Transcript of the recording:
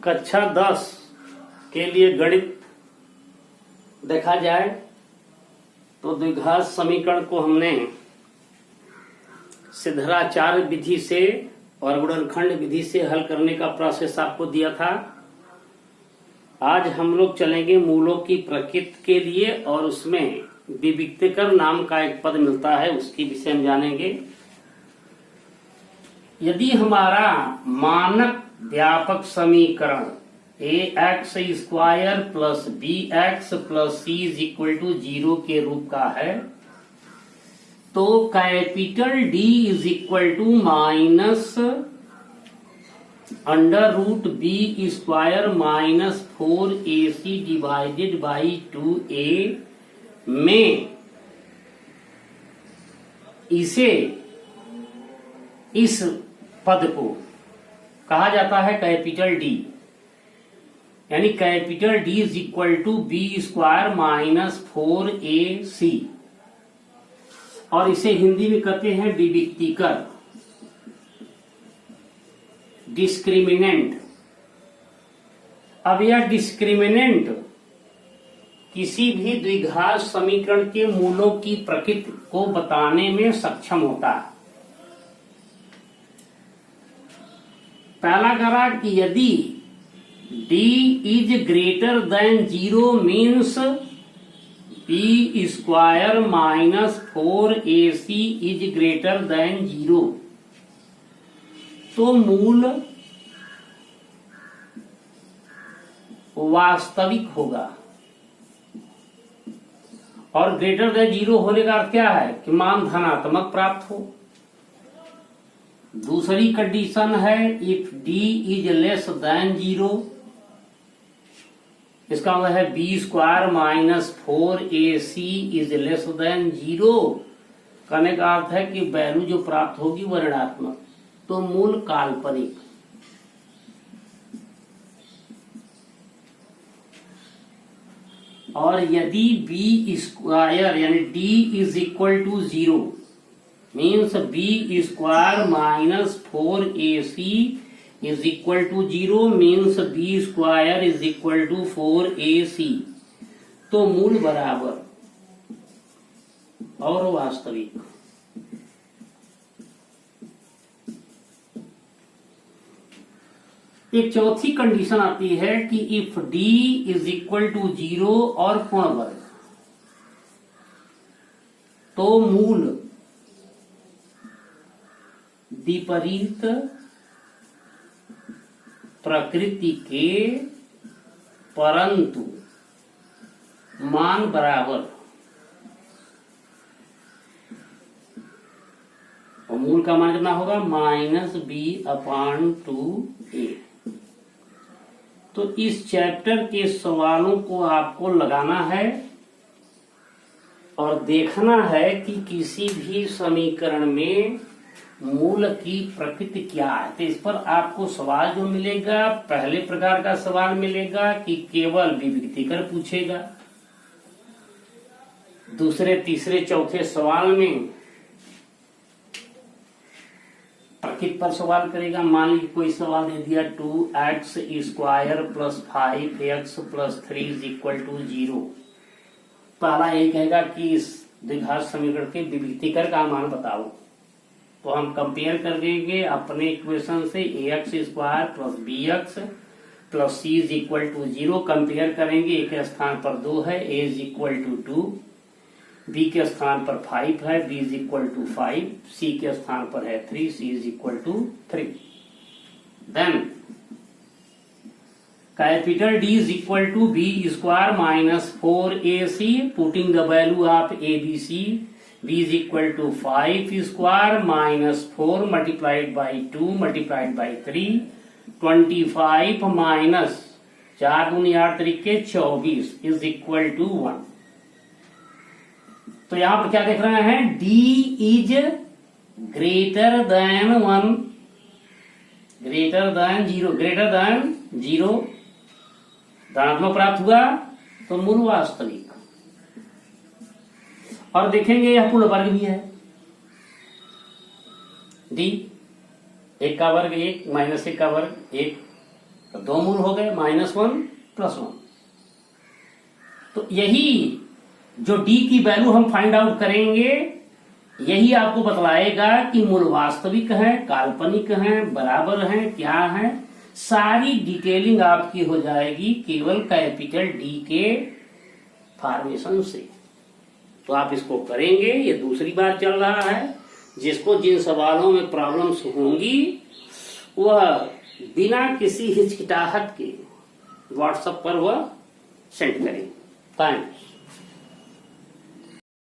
कक्षा 10 के लिए गणित देखा जाए तो द्विघात समीकरण को हमने सिद्धराचार्य विधि से और गुणनखंड विधि से हल करने का प्रोसेस आपको दिया था। आज हम लोग चलेंगे मूलों की प्रकृति के लिए और उसमें विविक्तकर नाम का एक पद मिलता है, उसकी विषय हम जानेंगे। यदि हमारा मानक व्यापक समीकरण ax square plus bx plus c is equal to 0 के रूप का है तो capital D is equal to minus under root b square minus 4ac divided by 2a में इसे इस पद को कहा जाता है कैपिटल D, यानी capital D is equal to b square minus 4ac और इसे हिंदी में कहते हैं विविक्तिकर, डिस्क्रिमिनेंट। अब यह डिस्क्रिमिनेंट किसी भी द्विघात समीकरण के मूलों की प्रकृति को बताने में सक्षम होता है। पहला करा कि यदि d is greater than 0 means b square minus 4ac is greater than 0, तो मूल वास्तविक होगा। और ग्रेटर देन 0 होने का अर्थ क्या है कि मान धनात्मक प्राप्त हो। दूसरी कंडीशन है if d is less than 0, इसका मतलब है b square minus 4ac is less than 0, कहने का अर्थ है कि वैल्यू जो प्राप्त होगी वह ऋणात्मक, तो मूल काल्पनिक। और यदि बी स्क्वायर यानी d is equal to 0 means b square minus 4ac is equal to 0 means b square is equal to 4ac, तो मूल बराबर और वास्तविक। एक चौथी कंडीशन आती है कि if d is equal to 0 और पूर्ण वर्ग, तो मूल विपरीत प्रकृति के परंतु मान बराबर, और मूल का मान कितना होगा माइनस b/2a। तो इस चैप्टर के सवालों को आपको लगाना है और देखना है कि किसी भी समीकरण में मूल की प्रकृति क्या है। तो इस पर आपको सवाल जो मिलेगा, पहले प्रकार का सवाल मिलेगा कि केवल विविक्तिकर पूछेगा। दूसरे तीसरे चौथे सवाल में प्रकृति पर सवाल करेगा। मान लीजिए कोई सवाल दे दिया 2x square plus 5x plus 3 is equal to 0, पहला यही कहेगा कि इस द्विघात समीकरण के विविक्तिकर का मान बताओ। तो हम कंपेयर कर देंगे अपने इक्वेशन से ax square plus bx plus c is equal to 0, compare करेंगे। a के स्थान पर 2 है, a is equal to 2, b के स्थान पर 5 है, b is equal to 5, c के स्थान पर है 3, c is equal to 3। Then capital D is equal to b square minus 4ac, putting the value of abc, b is equal to 5 square minus 4 multiplied by 2 multiplied by 3, 25 minus 4 दूनी 8 तरीके 24 is equal to 1। तो यहां पर क्या देख रहे हैं, d is greater than 1, greater than 0, greater than 0 धनात्मक प्राप्त हुआ, तो मूल वास्तविक। और देखेंगे यह पूर्ण वर्ग भी है, d 1 का वर्ग 1 माइनस 1 का वर्ग 1, तो 2 मूल हो गए, -1 + 1। तो यही जो डी की वैल्यू हम फाइंड आउट करेंगे, यही आपको बतलाएगा कि मूल वास्तविक है, काल्पनिक है, बराबर है, क्या है। सारी डिटेलिंग आपकी हो जाएगी केवल कैपिटल डी के फॉर्मेशन से। तो आप इसको करेंगे, ये दूसरी बार चल रहा है। जिसको जिन सवालों में प्रॉब्लम्स होंगी वह बिना किसी हिचकिटाहट के व्हाट्सएप पर वह सेंड करें। थैंक्स।